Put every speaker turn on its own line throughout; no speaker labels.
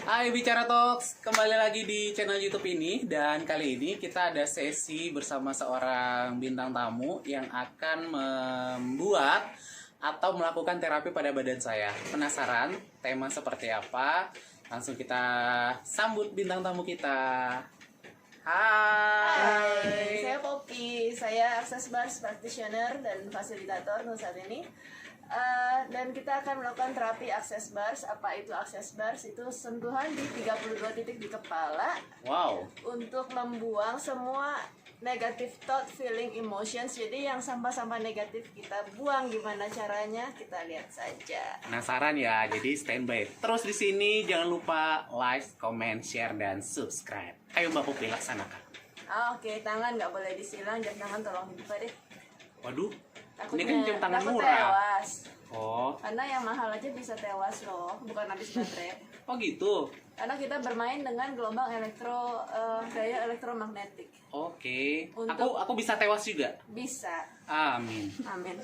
Hai Bicara Talks, kembali lagi di channel YouTube ini. Dan kali ini kita ada sesi bersama seorang bintang tamu yang akan membuat atau melakukan terapi pada badan saya. Penasaran tema seperti apa? Langsung kita sambut bintang tamu kita.
Hai, saya Poppy. Saya Access Bars Practitioner dan fasilitator untuk saat ini. Dan kita akan melakukan terapi Access Bars. Apa itu Access Bars? Itu sentuhan di 32 titik di kepala.
Wow.
Untuk membuang semua negative thought, feeling, emotions. Jadi yang sampah-sampah negatif kita buang. Gimana caranya? Kita lihat saja.
Penasaran ya? Jadi standby terus di sini. Jangan lupa like, comment, share, dan subscribe. Ayo Mbak Poppy laksanakan.
Oke, tangan nggak boleh disilang. Jam tangan tolong dibuka deh.
Waduh.
Takutnya,
Ini kan jam tangan
takut
murah.
Tewas.
Oh.
Karena yang mahal aja bisa tewas loh, bukan habis baterai.
Oh gitu.
Karena kita bermain dengan gelombang gaya elektromagnetik.
Oke.
Untuk-
Aku bisa tewas juga.
Bisa.
Amin.
Amin.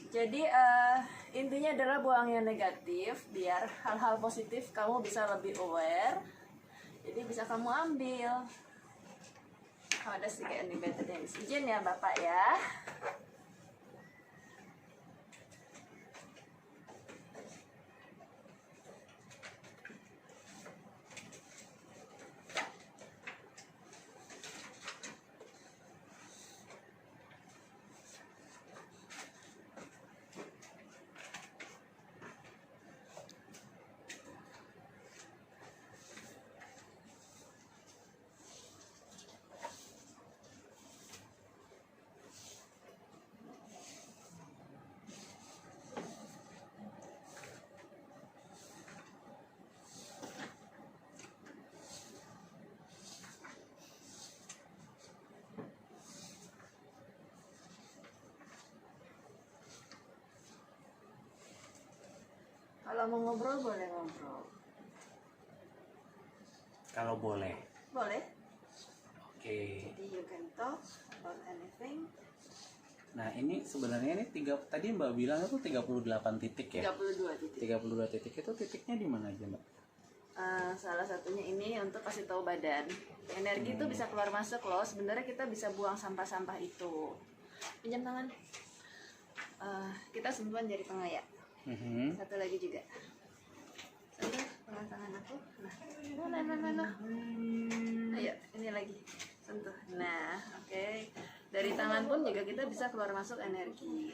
Jadi intinya adalah buang yang negatif biar hal-hal positif kamu bisa lebih aware. Jadi bisa kamu ambil. Ada sedikit animated yang izin ya Bapak ya. Kalau mau ngobrol boleh ngobrol.
Kalau boleh.
Boleh.
Oke.
Jadi you can talk about anything.
Nah, ini sebenarnya ini tadi Mbak bilang itu 38 titik ya.
32 titik.
32 titik itu titiknya di mana aja, Mbak?
Salah satunya ini untuk kasih tahu badan. Energi itu bisa keluar masuk loh. Sebenarnya kita bisa buang sampah-sampah itu. Pinjam tangan. Kita sentuhan jari tengah ya. Satu lagi juga. Sentuh tengah tangan aku. Nah. Ayo, ini lagi. Sentuh. Nah, oke. Dari tangan pun juga kita bisa keluar masuk energi.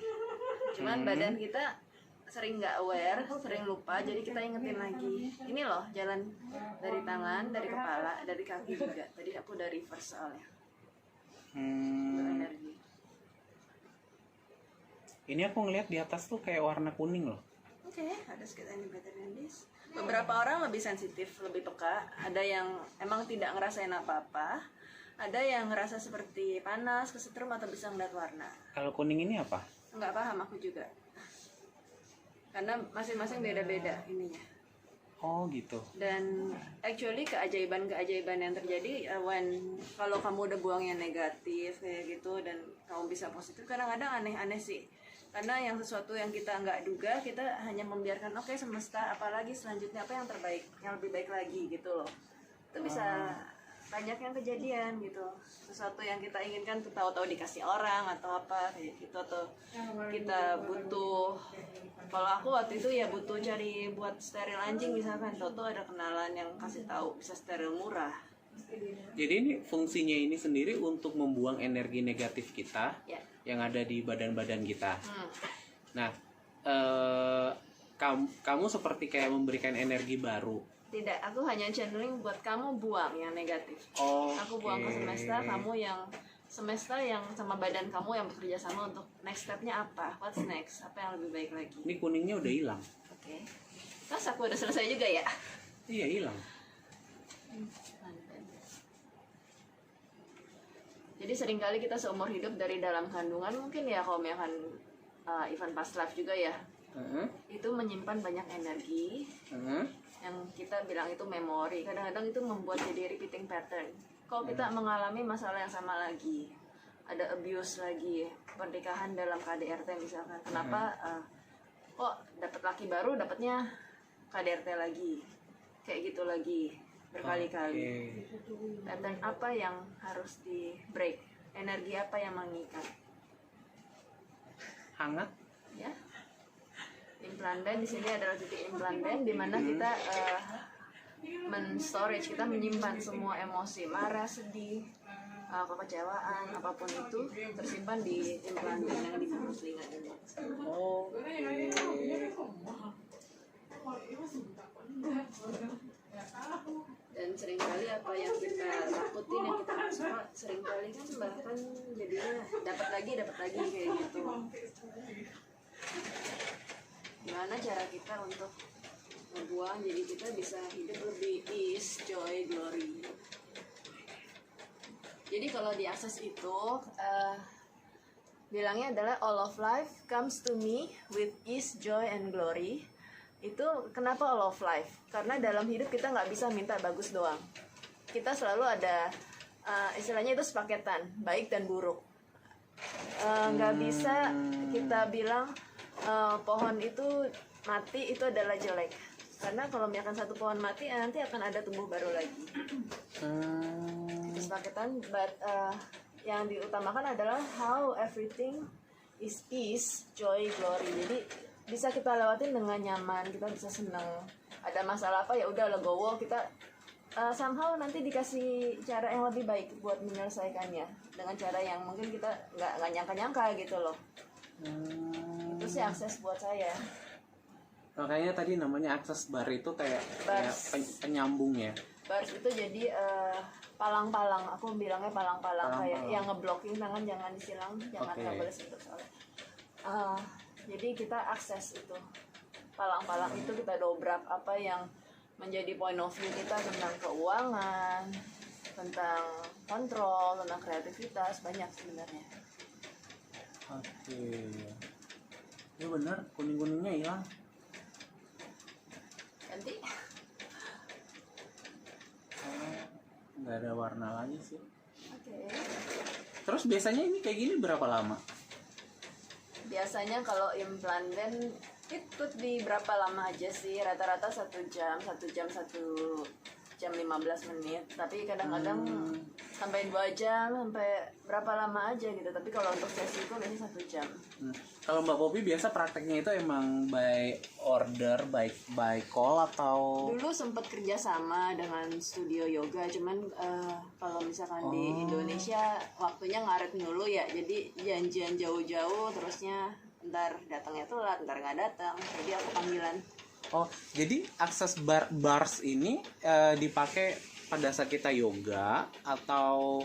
Cuman badan kita sering nggak aware, sering lupa, jadi kita ingetin lagi. Ini loh jalan dari tangan, dari kepala, dari kaki juga. Tadi aku dari reverse soalnya. Untuk energi.
Ini aku ngeliat di atas tuh kayak warna kuning loh.
Oke, ada sedikit better than this. Beberapa orang lebih sensitif, lebih peka. Ada yang emang tidak ngerasain apa-apa. Ada yang ngerasa seperti panas, kesetrum, atau bisa ngeliat warna.
Kalau kuning ini apa?
Nggak paham aku juga. Karena masing-masing beda-beda ininya.
Oh gitu.
Dan actually keajaiban-keajaiban yang terjadi kalau kamu udah buang yang negatif kayak gitu dan kamu bisa positif, kadang-kadang aneh-aneh sih. Karena yang sesuatu yang kita nggak duga, kita hanya membiarkan oke, semesta apalagi selanjutnya apa yang terbaik, yang lebih baik lagi gitu loh. Itu bisa banyak yang kejadian gitu. Sesuatu yang kita inginkan tuh tahu-tahu dikasih orang atau apa kayak gitu, atau kita butuh. Kalau aku waktu itu ya butuh cari buat steril anjing misalkan, tahu-tahu ada kenalan yang kasih tahu bisa steril murah.
Jadi ini fungsinya ini sendiri untuk membuang energi negatif kita
Ya.
yang ada di badan-badan kita. Nah, kamu seperti kayak memberikan energi baru.
Tidak, aku hanya channeling buat kamu buang yang negatif.
Oh.
Aku buang ke semesta, kamu yang semesta yang sama badan kamu yang bekerja sama untuk next stepnya apa, what's next, apa yang lebih baik lagi.
Ini kuningnya udah hilang.
Oke. Terus aku udah selesai juga ya.
Iya hilang.
Jadi seringkali kita seumur hidup dari dalam kandungan, mungkin ya kalau misalkan Ivan past life juga ya, itu menyimpan banyak energi yang kita bilang itu memori. Kadang-kadang itu membuat jadi repeating pattern. Kalau kita mengalami masalah yang sama lagi, ada abuse lagi, pernikahan dalam KDRT misalkan, kenapa kok dapat laki baru dapatnya KDRT lagi, kayak gitu lagi berkali-kali.
Oke.
Pattern apa yang harus di break, energi apa yang mengikat,
Hangat.
ya. Implant band di sini adalah titik implant band di mana kita men-storage, kita menyimpan semua emosi, marah, sedih, kekecewaan, apapun itu tersimpan di implant band yang di bawah telinga ini.
Oke.
Dan seringkali apa yang kita takutin, yang kita nggak suka, seringkali kan bahkan jadinya dapat lagi kayak gitu. Gimana cara kita untuk membuang jadi kita bisa hidup lebih peace, joy, glory. Jadi kalau di akses itu bilangnya adalah all of life comes to me with ease, joy, and glory. Itu kenapa all of life? Karena dalam hidup kita nggak bisa minta bagus doang. Kita selalu ada istilahnya itu sepaketan, baik dan buruk. Nggak bisa kita bilang pohon itu mati itu adalah jelek. Karena kalau misalkan satu pohon mati, nanti akan ada tumbuh baru lagi. Kesepakatan, but yang diutamakan adalah how everything is peace, joy, glory. Jadi bisa kita lewatin dengan nyaman, kita bisa senang. Ada masalah apa ya udah legowo, kita somehow nanti dikasih cara yang lebih baik buat menyelesaikannya dengan cara yang mungkin kita nggak nyangka-nyangka gitu loh. Itu sih akses buat saya.
Makanya tadi namanya akses bar itu kayak penyambung ya.
Bars itu jadi palang-palang, aku bilangnya palang-palang kayak yang ngeblocking tangan jangan disilang, jangan nggak boleh sentuh soalnya. Jadi kita akses itu palang-palang itu kita dobrak apa yang menjadi point of view kita tentang keuangan, tentang kontrol, tentang kreativitas, banyak sebenarnya.
Oke. Ya benar, kuning-kuningnya hilang.
Ganti.
Nggak ada warna lagi sih.
Oke.
Terus biasanya ini kayak gini berapa lama?
Biasanya kalau implant band itu di berapa lama aja sih, rata-rata 1 jam 15 menit, tapi kadang-kadang sampai 2 jam, sampai berapa lama aja gitu. Tapi kalau untuk sesi itu biasanya 1 jam.
Kalau Mbak Popi biasa prakteknya itu emang by order, by call atau?
Dulu sempat kerja sama dengan studio yoga, cuman kalau misalkan di Indonesia waktunya ngaret dulu ya, jadi janjian jauh-jauh, terusnya ntar datangnya telat, ntar nggak datang, jadi aku panggilan.
Oh, jadi akses bars ini dipakai pada saat kita yoga atau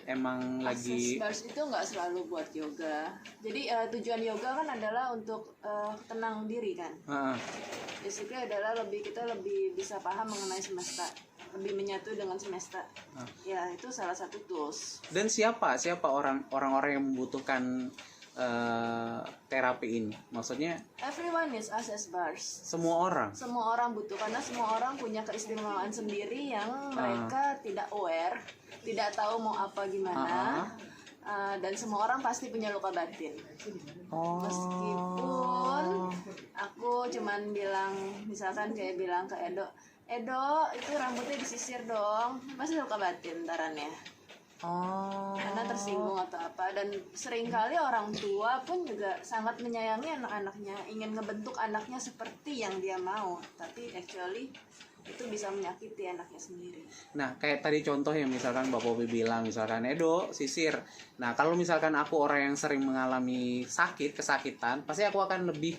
emang lagi?
Akses bars itu nggak selalu buat yoga. Jadi tujuan yoga kan adalah untuk tenang diri kan. Basically adalah kita lebih bisa paham mengenai semesta, lebih menyatu dengan semesta. Ya itu salah satu tools.
Dan siapa orang-orang yang membutuhkan terapi ini? Maksudnya
Everyone is access bars.
semua orang
Butuh, karena semua orang punya keistimewaan sendiri yang mereka tidak aware, tidak tahu mau apa gimana. Dan semua orang pasti punya luka batin. Meskipun aku cuman bilang, misalkan kayak bilang ke Edo itu rambutnya disisir dong, pasti luka batin ntarannya. Karena tersinggung atau apa. Dan seringkali orang tua pun juga sangat menyayangi anak-anaknya, ingin ngebentuk anaknya seperti yang dia mau, tapi actually itu bisa menyakiti anaknya sendiri.
Nah, kayak tadi contoh yang misalkan Mbak Popi bilang, misalkan Edo sisir. Nah, kalau misalkan aku orang yang sering mengalami kesakitan, pasti aku akan lebih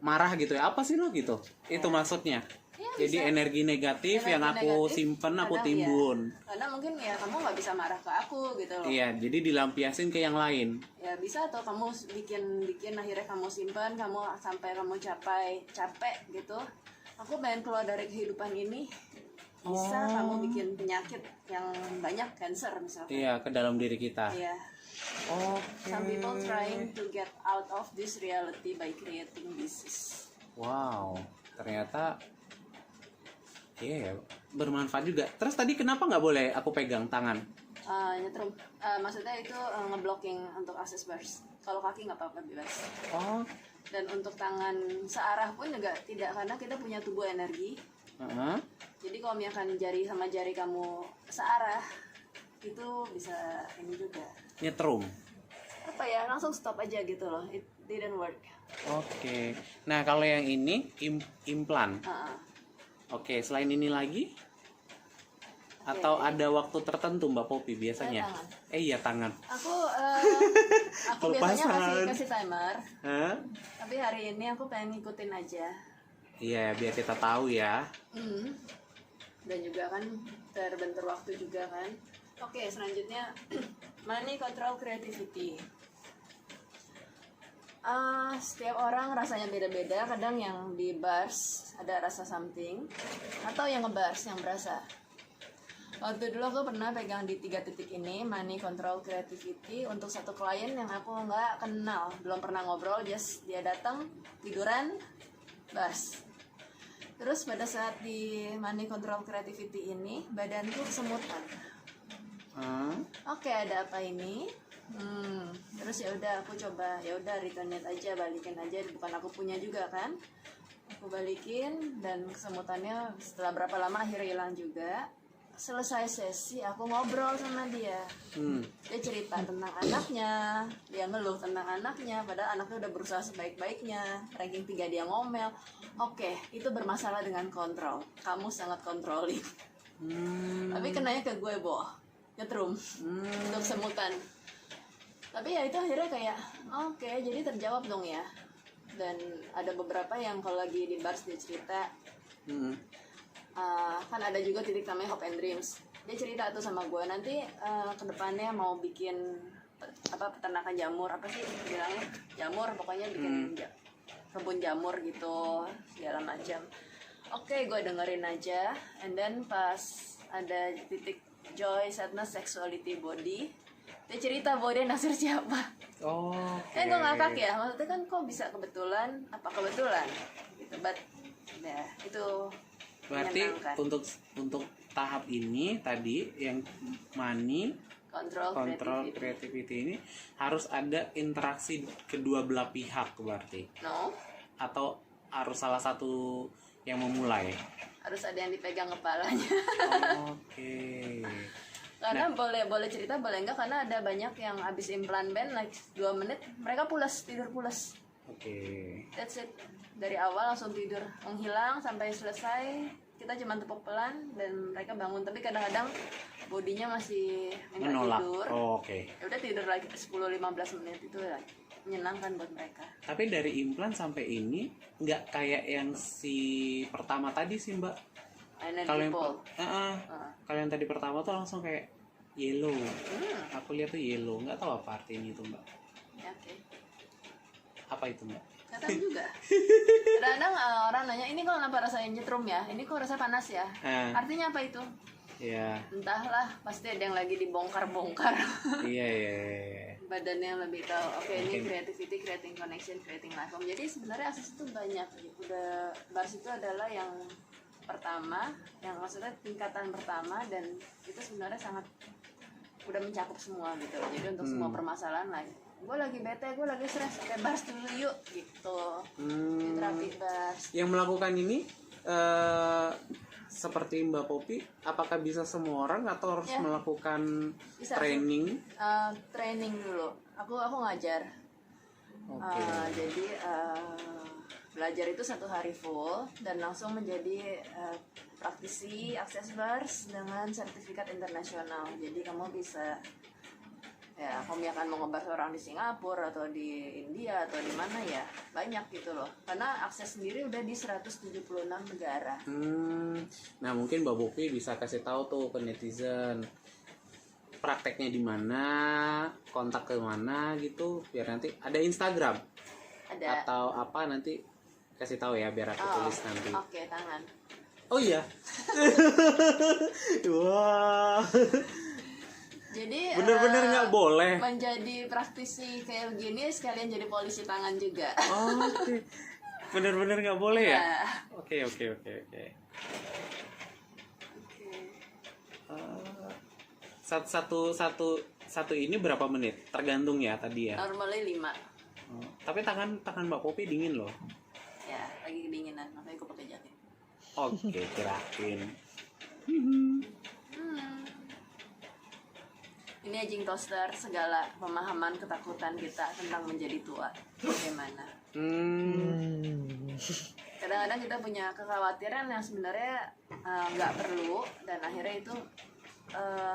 marah gitu ya. Apa sih lo gitu? Itu maksudnya.
Ya,
jadi
bisa.
energi negatif yang aku simpen, aku timbun.
Ya. Karena mungkin ya kamu nggak bisa marah ke aku gitu loh.
Iya, jadi dilampiasin ke yang lain.
Ya bisa, atau kamu bikin akhirnya kamu simpan, kamu sampai kamu capek gitu. Aku pengen keluar dari kehidupan ini. Bisa kamu bikin penyakit yang banyak, cancer misalnya.
Iya, ke dalam diri kita.
Iya. Some people trying to get out of this reality by creating disease.
Wow, ternyata bermanfaat juga. Terus tadi kenapa nggak boleh aku pegang tangan?
Nyetrum. Maksudnya itu ngeblocking untuk access bars. Kalau kaki nggak apa-apa, bebas. Dan untuk tangan searah pun juga tidak, karena kita punya tubuh energi.
Heeh.
Jadi kalau misalkan jari sama jari kamu searah, itu bisa ini juga.
Nyetrum.
Apa ya, langsung stop aja gitu loh. It didn't work.
Oke. Nah, kalau yang ini implan.
Heeh.
Oke, selain ini lagi? Atau ada waktu tertentu Mbak Popi biasanya?
Tangan.
Iya, tangan.
Aku biasanya kasih timer.
Hah?
Tapi hari ini aku pengen ngikutin aja.
Iya, biar kita tahu ya.
Dan juga kan terbentur waktu juga kan. Oke, selanjutnya money control creativity. Setiap orang rasanya beda-beda. Kadang yang di bars ada rasa something, atau yang ngebars yang berasa. Waktu dulu aku pernah pegang di 3 titik ini, money control creativity, untuk satu klien yang aku nggak kenal, belum pernah ngobrol, just dia datang tiduran bars. Terus pada saat di money control creativity ini, badanku kesemutan. Oke, ada apa ini? Terus ya udah aku coba, ya udah return it aja, balikin aja, bukan aku punya juga kan. Aku balikin dan kesemutannya setelah berapa lama akhirnya hilang juga. Selesai sesi aku ngobrol sama dia. Dia cerita tentang anaknya, dia ngeluh tentang anaknya, padahal anaknya udah berusaha sebaik-baiknya, ranking 3 dia ngomel. Oke, itu bermasalah dengan kontrol. Kamu sangat controlling. Tapi kenanya ke gue, nyetrum untuk semutan. Tapi ya itu akhirnya kayak oke, jadi terjawab dong ya. Dan ada beberapa yang kalau lagi di bars dia cerita, kan ada juga titik namanya Hope and Dreams. Dia cerita tuh sama gue, nanti kedepannya mau bikin peternakan jamur, apa sih bilangnya, jamur, pokoknya bikin kebun jamur gitu segala macam. Oke, gue dengerin aja. And then pas ada titik joy, sadness, sexuality, body, dia cerita bahwa dia naksir siapa. Gue ngakak ya, maksudnya kan kok bisa kebetulan, apa kebetulan gitu. But ya itu
berarti untuk tahap ini tadi yang money control creativity ini harus ada interaksi kedua belah pihak berarti.
No.
Atau harus salah satu yang memulai.
Harus ada yang dipegang kepalanya.
Oke.
Karena boleh cerita boleh enggak, karena ada banyak yang abis implan band like 2 menit mereka pulas, tidur pulas.
Oke.
That's it. Dari awal langsung tidur, menghilang sampai selesai. Kita cuma tepuk pelan dan mereka bangun, tapi kadang-kadang bodinya masih minta
menolak.
tidur.
Oke.
Ya udah tidur lagi 10-15 menit, itu ya menyenangkan buat mereka.
Tapi dari implan sampai ini nggak kayak yang si pertama tadi sih Mbak. Kalau yang kalau yang tadi pertama tuh langsung kayak yellow. Aku lihat tuh yellow, nggak tahu apa artinya itu Mbak.
Ya, oke.
Apa itu Mbak?
Nggak tahu juga. Kadang-kadang orang nanya, ini kok kenapa rasanya nyetrum ya? Ini kok rasa panas ya? Artinya apa itu?
Iya.
Entahlah, pasti ada yang lagi dibongkar-bongkar.
Iya.
Badannya lebih tahu. Oke, ini creativity, creating connection, creating life form. Jadi sebenarnya akses itu banyak. Udah bars itu adalah yang pertama, yang maksudnya tingkatan pertama, dan itu sebenarnya sangat udah mencakup semua gitu. Jadi untuk semua permasalahan lah. Gue lagi bete, gue lagi stres, oke bars dulu yuk gitu. Terapi bars.
Yang melakukan ini seperti Mbak Popi, apakah bisa semua orang atau harus melakukan bisa, training?
Training dulu. Aku ngajar. Jadi belajar itu 1 hari full dan langsung menjadi praktisi akses bars dengan sertifikat internasional. Jadi kamu bisa ya, kamu akan mau ngebahas orang di Singapura atau di India atau di mana ya, banyak gitu loh. Karena akses sendiri udah di 176 negara.
Nah mungkin Mbak Popi bisa kasih tahu tuh ke netizen prakteknya di mana, kontak ke mana gitu, biar nanti ada Instagram. Ada. Atau apa nanti kasih tahu ya biar aku tulis nanti.
Oke, tangan.
Oh iya. Wah.
Jadi
bener-bener nggak boleh
menjadi praktisi kayak begini sekalian jadi polisi tangan juga.
Oke. Bener-bener nggak boleh ya? Oke. Satu ini berapa menit? Tergantung ya tadi ya.
Normalnya 5.
Tapi tangan Mbak Popi dingin loh.
Ya, lagi kedinginan, makanya aku pakai jaket.
Oke, kirain.
Ini aging toaster, segala pemahaman ketakutan kita tentang menjadi tua. Bagaimana? Kadang-kadang kita punya kekhawatiran yang sebenarnya nggak perlu, dan akhirnya itu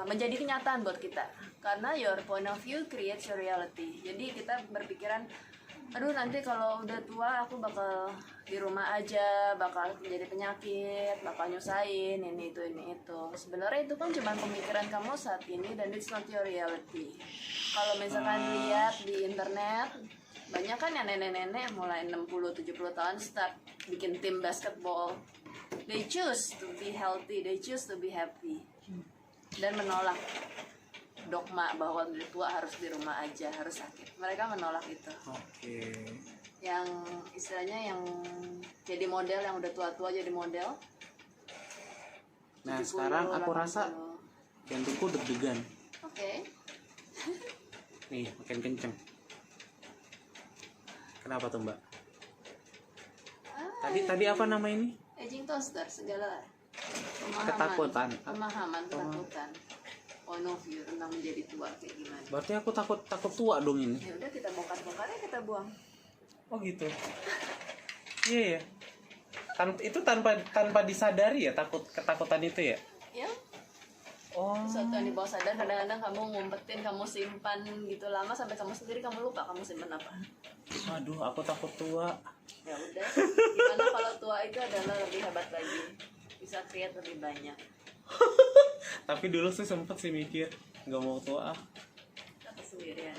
menjadi kenyataan buat kita. Karena your point of view creates your reality. Jadi kita berpikiran, aduh nanti kalau udah tua aku bakal di rumah aja, bakal menjadi penyakit, bakal nyusahin ini itu. Sebenarnya itu kan cuma pemikiran kamu saat ini, dan it's not your reality. Kalau misalkan lihat di internet, banyak kan yang nenek-nenek mulai 60-70 tahun start bikin tim basketball. They choose to be healthy, they choose to be happy, dan menolak dogma bahwa udah tua harus di rumah aja, harus sakit. Mereka menolak itu.
Oke.
Yang istilahnya yang jadi model, yang udah tua-tua jadi model.
Nah
70,
sekarang aku
80.
rasa jantungku deg-degan.
Oke.
Nih makin kenceng. Kenapa tuh mbak? Tadi apa nama ini?
Aging toaster, segala
Ketakutan.
pemahaman ketakutan, point of view tentang menjadi tua kayak gimana.
Berarti aku takut tua dong ini.
Ya udah, kita bongkar-bongkarnya, kita buang.
Oh gitu. Iya ya. Itu tanpa disadari ya ketakutan itu ya.
Ya,
Oh.
sesuatu yang di bawah sadar. Kadang-kadang kamu ngumpetin, kamu simpan gitu lama sampai kamu sendiri kamu lupa kamu simpan apa.
Aduh, aku takut tua.
Ya udah, gimana kalau tua itu adalah lebih hebat lagi, bisa create lebih banyak.
Tapi dulu sih sempet sih mikir nggak mau tua.
Tapi sendirian.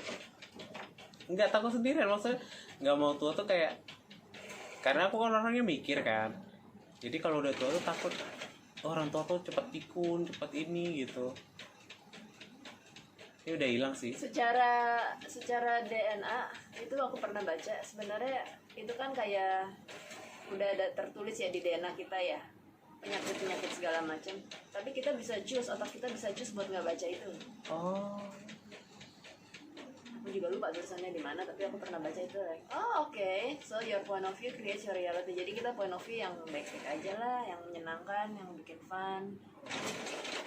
Nggak takut sendirian, maksudnya nggak mau tua tuh kayak, karena aku kan orangnya mikir kan. Jadi kalau udah tua tuh takut orang tua tuh cepet pikun, cepet ini gitu. Ini udah hilang sih.
Secara DNA itu aku pernah baca, sebenarnya itu kan kayak udah ada tertulis ya di DNA kita ya, penyakit segala macam. Tapi kita bisa choose, otak kita bisa choose buat nggak baca itu.
Oh.
Aku juga lupa tulisannya di mana, tapi aku pernah baca itu. Oh oke, so your point of view creates your reality. Jadi kita point of view yang baik-baik aja lah, yang menyenangkan, yang bikin fun.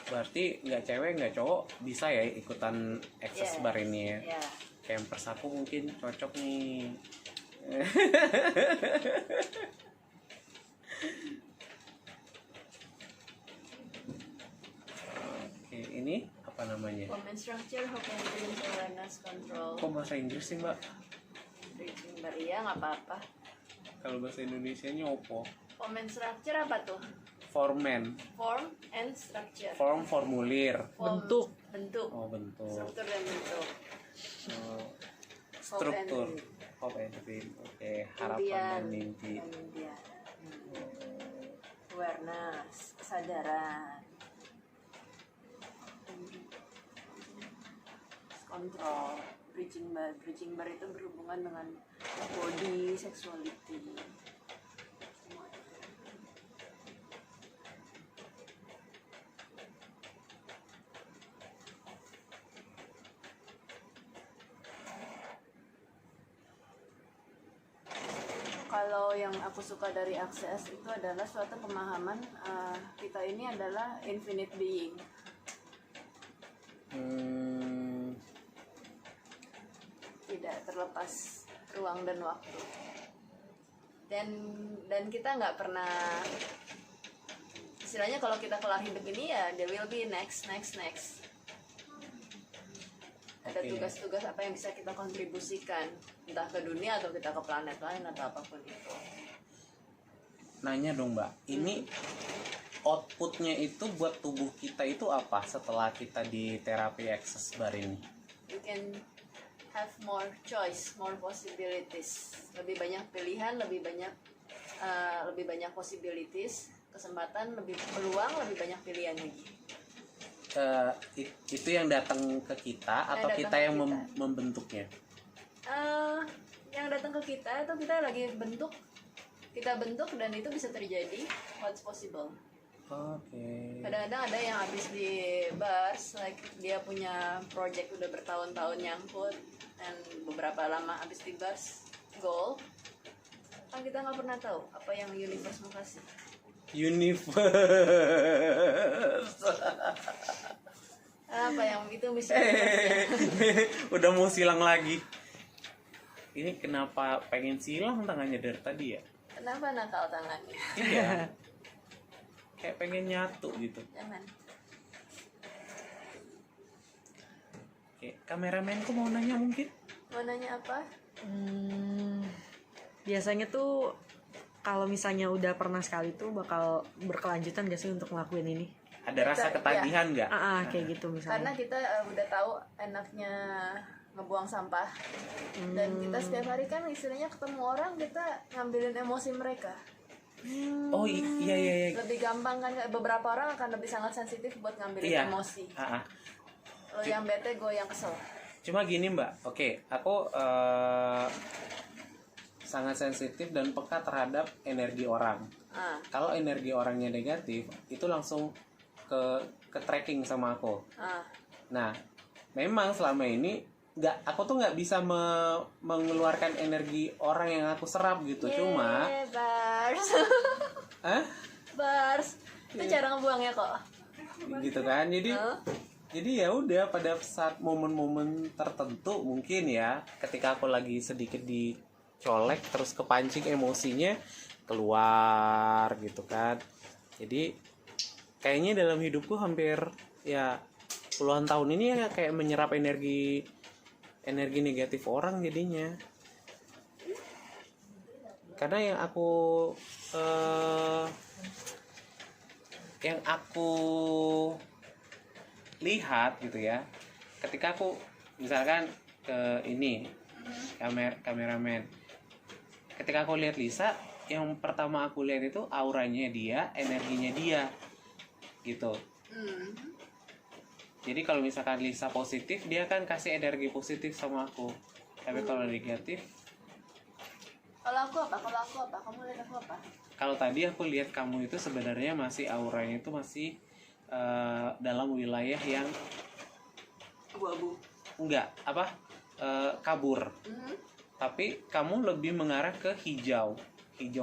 Berarti nggak cewek nggak cowok bisa ya ikutan access
Yeah.
bar ini ya.
Ya,
Campers aku mungkin cocok nih. Oke, ini apa namanya?
common structure, hope and dreams, awareness, control.
Kok bahasa Inggris sih mbak?
Breathing barrier nggak apa-apa.
Kalau bahasa Indonesianya opo?
Common structure apa tuh?
Formen,
Form and structure.
formulir.
Form,
Bentuk.
bentuk,
Oh bentuk.
struktur dan bentuk.
Oh, struktur. Hope and dream. Oke, harapan dan mimpi.
Impian. Awareness, kesadaran. Kontrol. Bridging bar itu berhubungan dengan body, sexuality. Semua itu. Kalau yang aku suka dari Access itu adalah suatu pemahaman kita ini adalah infinite being. Tidak terlepas ruang dan waktu. Dan kita nggak pernah, istilahnya kalau kita kelar hidup ini ya there will be next. Ada
Oke.
tugas-tugas apa yang bisa kita kontribusikan, entah ke dunia atau kita ke planet lain atau apapun itu.
Nanya dong mbak, ini outputnya itu buat tubuh kita itu apa setelah kita di terapi access bar ini?
You can have more choice, more possibilities, lebih banyak pilihan, lebih banyak possibilities, kesempatan, lebih peluang, lebih banyak pilihan lagi.
Itu yang datang ke kita atau
datang
kita
ke
yang
kita.
membentuknya?
Yang datang ke kita itu kita lagi kita bentuk dan itu bisa terjadi. What's possible?
Oke.
Kadang-kadang ada yang habis di bars, like dia punya project udah bertahun-tahun nyangkut, dan beberapa lama habis di bars, goal. Kan kita nggak pernah tahu apa yang universe mau kasih.
Universe.
Apa yang itu bisa
Udah mau silang lagi. Ini kenapa pengen silang tangannya dari tadi ya?
kenapa nakal tangannya?
Iya. Kayak pengen nyatu gitu.
Jangan.
Kayak kameramenku mau nanya mungkin.
Mau nanya apa?
Biasanya tuh kalau misalnya udah pernah sekali tuh bakal berkelanjutan gak sih untuk ngelakuin ini?
Ada rasa
Kita-
ketagihan nggak?
Kayak gitu
Karena
misalnya.
kita udah tahu enaknya ngebuang sampah dan kita setiap hari kan istilahnya ketemu orang kita ngambilin emosi mereka.
Oh iya iya iya.
Lebih gampang kan, beberapa orang akan lebih sangat sensitif buat ngambilin
Iya.
emosi.
Ah, ah.
Lo yang bete, gue yang kesel.
Cuma gini Mbak, oke, aku sangat sensitif dan peka terhadap energi orang.
Ah,
Kalau energi orangnya negatif, itu langsung ke tracking sama aku.
ah.
Nah, memang selama ini aku tuh nggak bisa mengeluarkan energi orang yang aku serap gitu. Cuma,
Yeay, bars.
ah,
Bars. Itu cara ngebuangnya kok.
gitu kan. Jadi
Hah?
Jadi ya udah pada saat momen-momen tertentu mungkin ya ketika aku lagi sedikit dicolek terus kepancing emosinya keluar gitu kan. Jadi kayaknya dalam hidupku hampir ya puluhan tahun ini ya kayak menyerap energi negatif orang jadinya. Karena yang aku lihat gitu ya, ketika aku misalkan ke ini kameramen, ketika aku lihat Lisa, yang pertama aku lihat itu auranya dia, energinya dia gitu. Jadi kalau misalkan Lisa positif, dia kan kasih energi positif sama aku. Tapi kalau negatif,
Kalau aku apa? Kamu lihat aku apa?
kalau tadi aku lihat kamu itu sebenarnya masih auranya itu masih dalam wilayah yang
Abu-abu.
enggak kabur. Tapi kamu lebih mengarah ke hijau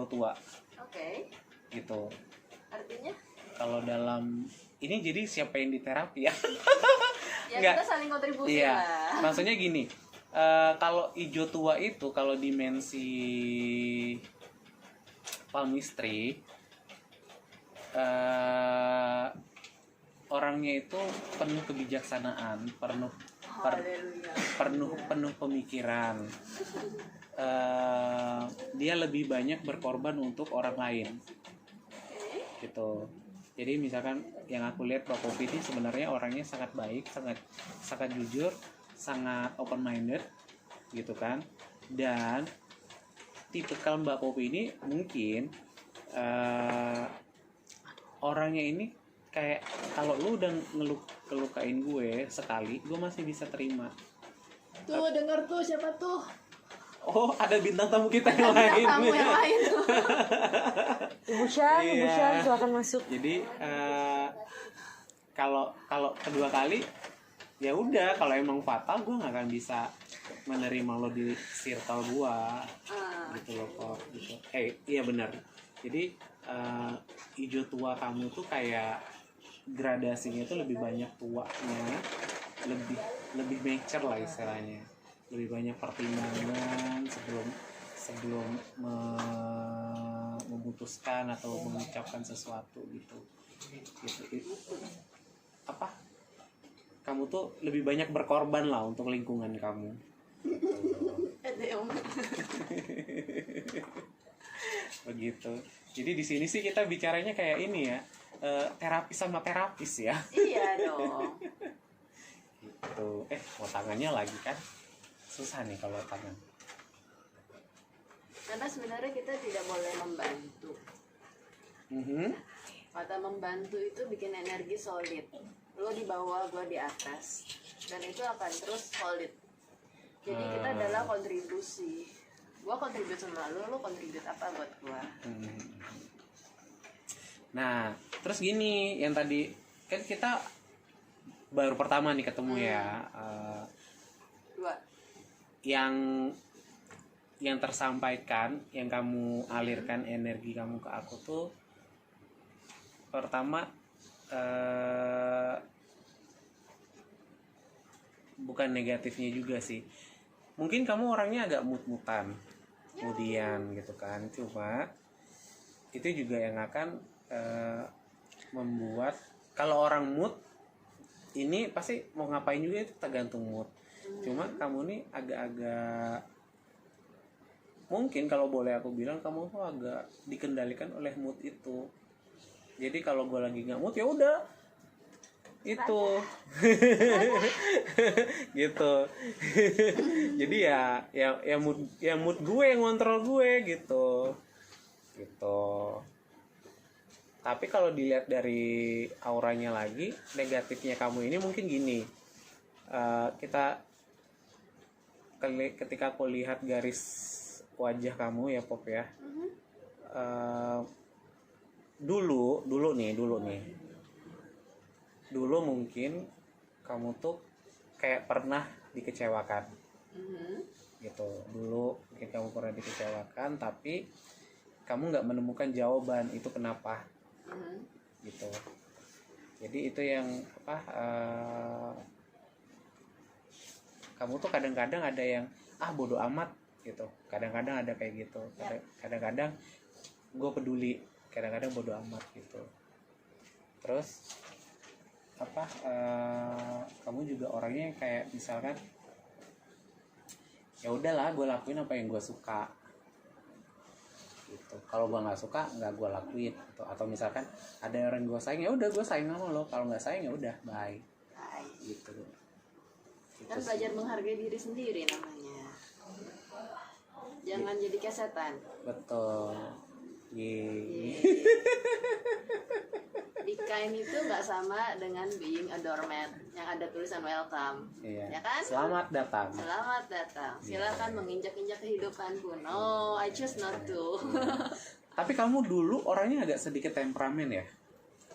tua
Oke.
gitu.
Artinya?
Kalau dalam ini jadi siapa yang di terapi ya?
Ya
Enggak.
kita saling kontribusi
Iya,
lah.
maksudnya gini, kalau hijau tua itu kalau dimensi palmistry, orangnya itu penuh kebijaksanaan,
Haleluya.
penuh pemikiran. Dia lebih banyak berkorban untuk orang lain, gitu. Jadi misalkan yang aku lihat Mbak Popi ini sebenarnya orangnya sangat baik, sangat jujur, sangat open minded, gitu kan. Dan tipikal Mbak Popi ini mungkin orangnya ini kayak kalau lu udah ngelukain gue sekali, gue masih bisa terima.
Tuh denger tuh siapa tuh?
Oh, ada bintang tamu kita yang lain.
Tamu yang lain tuh.
Ibu Shan, Ibu
Iya.
Shan silakan masuk.
Jadi kalau kedua kali ya udah, kalau emang fatal gue nggak akan bisa menerima lo di circle gue, gitu loh kok gitu. Iya benar. Jadi hijau tua kamu tuh kayak gradasinya tuh lebih banyak tuanya, lebih mature lah istilahnya, lebih banyak pertimbangan sebelum memutuskan atau mengucapkan sesuatu gitu. Apa? Kamu tuh lebih banyak berkorban lah untuk lingkungan kamu. Begitu. Jadi di sini sih kita bicaranya kayak ini ya, terapis sama terapis ya.
Iya dong.
Gitu. Mau tangannya lagi kan? Susah nih kalau tangan.
Karena sebenarnya kita tidak boleh membantu. Kata membantu itu bikin energi solid. Lo di bawah, gue di atas. Dan itu akan terus solid. Jadi kita adalah kontribusi. Gue kontribut sama lo kontribut apa buat gue?
Nah, terus gini, yang tadi kan kita baru pertama nih ketemu ya.
Dua.
Yang tersampaikan, yang kamu alirkan energi kamu ke aku tuh pertama bukan negatifnya juga sih, mungkin kamu orangnya agak mut-mutan kemudian gitu kan, cuma itu juga yang akan membuat, kalau orang mood ini pasti mau ngapain juga itu tergantung mood. Cuma kamu nih agak-agak, mungkin kalau boleh aku bilang, kamu tuh agak dikendalikan oleh mood itu. Jadi kalau gue lagi nggak mood ya udah itu gitu. Jadi ya mood gue yang ngontrol gue gitu. Tapi kalau dilihat dari auranya lagi, negatifnya kamu ini mungkin gini. Ketika aku lihat garis wajah kamu ya Pop ya. Dulu nih. Dulu mungkin kamu tuh kayak pernah dikecewakan. Gitu. Dulu mungkin kamu pernah dikecewakan, tapi kamu nggak menemukan jawaban itu kenapa. Gitu. Jadi itu yang kamu tuh kadang-kadang ada yang bodo amat gitu. Kadang-kadang ada kayak gitu. Kadang-kadang gue peduli, kadang-kadang bodo amat gitu. Terus kamu juga orangnya kayak misalkan ya udahlah gue lakuin apa yang gue suka gitu. Kalau gue nggak suka nggak gue lakuin gitu. Atau misalkan ada orang gue sayang, ya udah gue sayang sama lo, kalau nggak sayang ya udah bye gitu.
Kan belajar menghargai diri sendiri namanya, jangan jadi kayak setan.
Betul.
Be kind itu nggak sama dengan being a doormat yang ada tulisan welcome.
Iya.
Ya kan?
Selamat datang.
Selamat datang. Silakan menginjak-injak kehidupanku. No, I choose not to.
Tapi kamu dulu orangnya agak sedikit temperamen ya?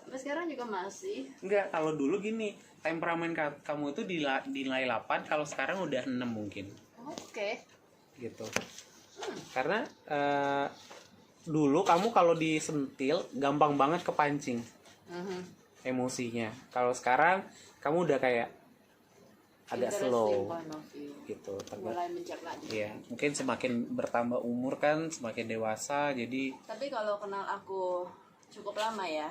Sampai sekarang juga masih.
Enggak, kalau dulu gini, temperamen kamu itu nilai 8, kalau sekarang udah 6 mungkin.
Oke.
Gitu. Karena dulu kamu kalau disentil gampang banget kepancing emosinya. Kalau sekarang kamu udah kayak agak slow gitu.
Mulai mencerna.
Iya, mungkin semakin bertambah umur kan, semakin dewasa, jadi.
Tapi kalau kenal aku cukup lama ya,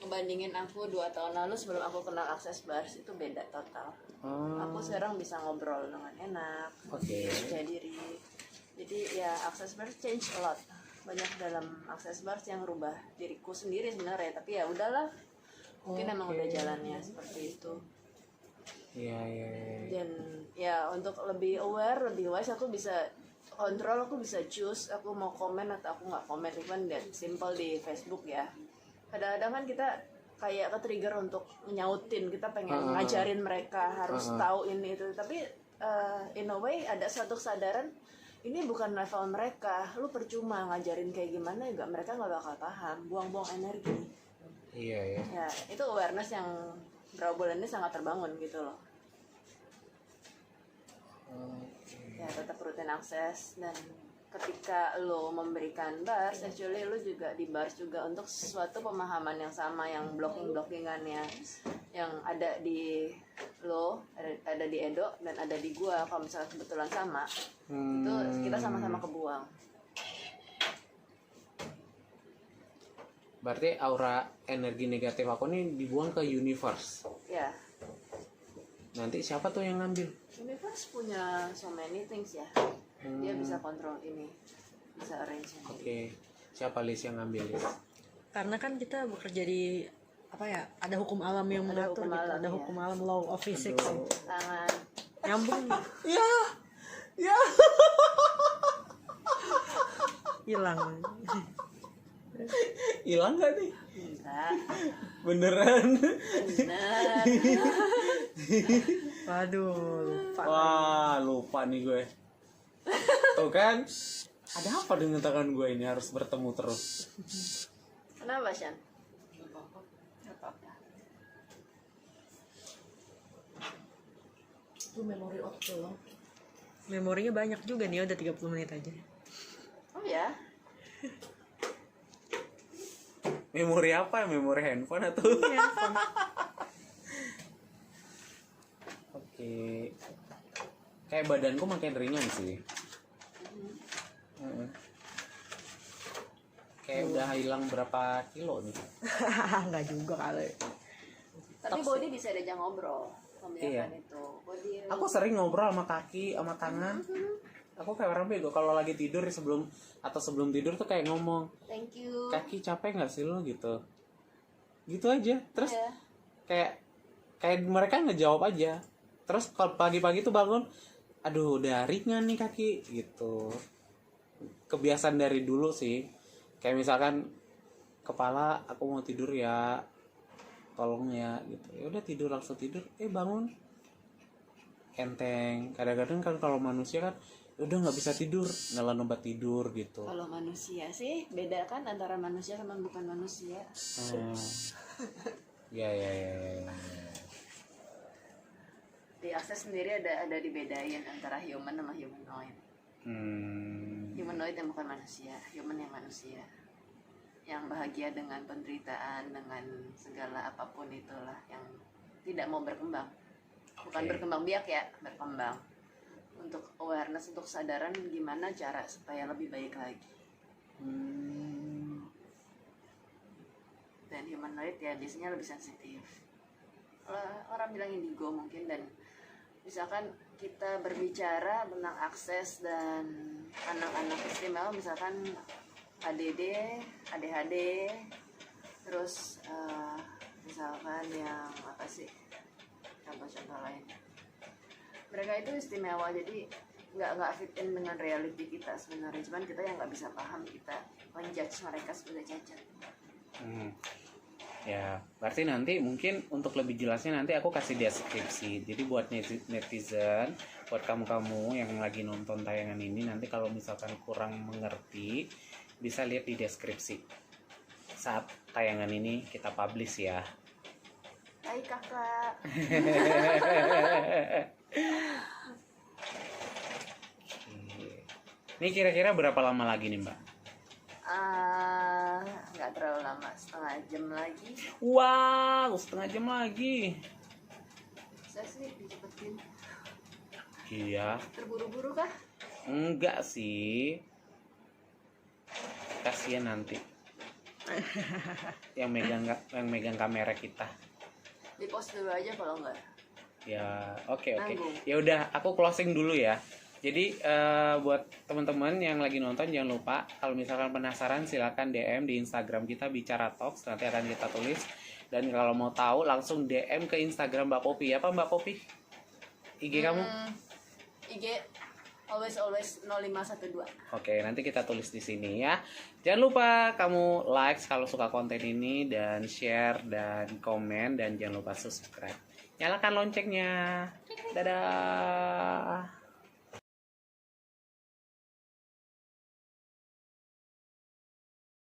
ngebandingin aku 2 tahun lalu sebelum aku kenal Access Bars, itu beda total. Aku sekarang bisa ngobrol dengan enak, percaya diri. Jadi ya Access Bars change a lot. Banyak dalam Access Bars yang rubah diriku sendiri sebenarnya, tapi ya udahlah, mungkin emang udah jalannya seperti itu.
Iya.
Dan ya untuk lebih aware, lebih wise, aku bisa kontrol, aku bisa choose aku mau komen atau aku nggak komen. Even that simple di Facebook ya, kadang-kadang kan kita kayak ke-trigger untuk nyautin, kita pengen ngajarin mereka harus tahu ini itu, tapi in a way ada satu kesadaran ini bukan level mereka, lu percuma ngajarin kayak gimana juga mereka nggak bakal paham, buang-buang energi.
Iya.
Ya itu awareness yang berapa bulan ini sangat terbangun gitu loh. Ya tetap rutin akses, dan ketika lo memberikan bars, actually lo juga di bars juga untuk sesuatu pemahaman yang sama, yang blockingannya yang ada di lo, ada di Edo dan ada di gua. Kalau misalnya kebetulan sama, itu kita sama-sama kebuang.
Berarti aura energi negatif aku nih dibuang ke universe.
Ya.
Nanti siapa tuh yang ngambil?
Universe punya so many things ya. Dia bisa kontrol ini, bisa arrange ini.
Oke. Siapa Lis yang ngambil Lis?
Karena kan kita bekerja di ada hukum alam yang
Ada
mengatur
hukum
gitu.
alam,
Ada
ya.
hukum alam, law of physics.
Tangan.
Nyambung,
Ya.
hilang.
Hilang gak nih?
Enggak.
Beneran?
Benar.
Waduh, lupa.
Wah, lupa nih gue. Tuh kan? Ada apa dengan tangan gue ini harus bertemu terus?
Kenapa, Shan?
Itu memori waktu loh.
Memorinya banyak juga nih, udah 30 menit aja.
Oh ya?
Memori apa? Memori handphone atau?
Handphone.
Oke. Kayak badanku makin ringan sih. Heeh. Kayak udah hilang berapa kilo nih?
Nggak juga kali.
Tapi body bisa diajak ngobrol. Membiarkan itu. Body.
Aku sering ngobrol sama kaki, sama tangan. Aku kayak orang bego kalau lagi tidur sebelum tidur tuh kayak ngomong,
Thank you.
kaki capek nggak sih lo gitu. Gitu aja. Terus
Iya.
kayak mereka ngejawab aja. Terus kalau pagi-pagi tuh bangun, aduh udah ringan nih kaki gitu. Kebiasaan dari dulu sih. Kayak misalkan kepala aku mau tidur ya, tolong ya gitu. Ya udah tidur langsung tidur. Bangun enteng. Kadang-kadang kan kalau manusia kan udah nggak bisa tidur, nelan obat tidur gitu.
Kalau manusia sih beda kan antara manusia sama bukan manusia.
Ya.
Di akses sendiri ada dibedain antara human sama humanoid. Humanoid yang bukan manusia, human yang manusia. Yang bahagia dengan penderitaan, dengan segala apapun itulah yang tidak mau berkembang. Bukan
Oke.
berkembang biak ya, berkembang. Untuk awareness, untuk kesadaran gimana cara supaya lebih baik lagi. Dan humanoid ya biasanya lebih sensitif. Orang bilang indigo mungkin, dan misalkan kita berbicara tentang akses dan anak-anak istimewa, misalkan ADD, ADHD, terus misalkan yang apa sih contoh-contoh lain, mereka itu istimewa, jadi nggak fit in dengan reality kita sebenarnya, cuman kita yang nggak bisa paham, kita menjudge mereka sebagai cacat.
Ya, berarti nanti mungkin untuk lebih jelasnya nanti aku kasih deskripsi. Jadi buat netizen, buat kamu-kamu yang lagi nonton tayangan ini, nanti kalau misalkan kurang mengerti, bisa lihat di deskripsi saat tayangan ini kita publish ya.
Hai kakak.
Ini kira-kira berapa lama lagi nih Mbak?
Nggak terlalu lama, setengah jam lagi.
Wow, setengah jam lagi.
Saya sih dicepetin.
Iya.
Terburu-buru kah?
Enggak sih. Kasihan nanti yang megang kamera kita.
Di post dulu aja kalau nggak.
Ya, oke.
Nanggung.
Ya udah, aku closing dulu ya. Jadi buat teman-teman yang lagi nonton jangan lupa kalau misalkan penasaran silakan DM di Instagram kita Bicara Talks, nanti akan kita tulis. Dan kalau mau tahu langsung DM ke Instagram Mbak Popi. Apa Mbak Popi? IG kamu?
IG always 0512.
Oke, nanti kita tulis di sini ya. Jangan lupa kamu like kalau suka konten ini, dan share dan komen, dan jangan lupa subscribe. Nyalakan loncengnya. Dadah.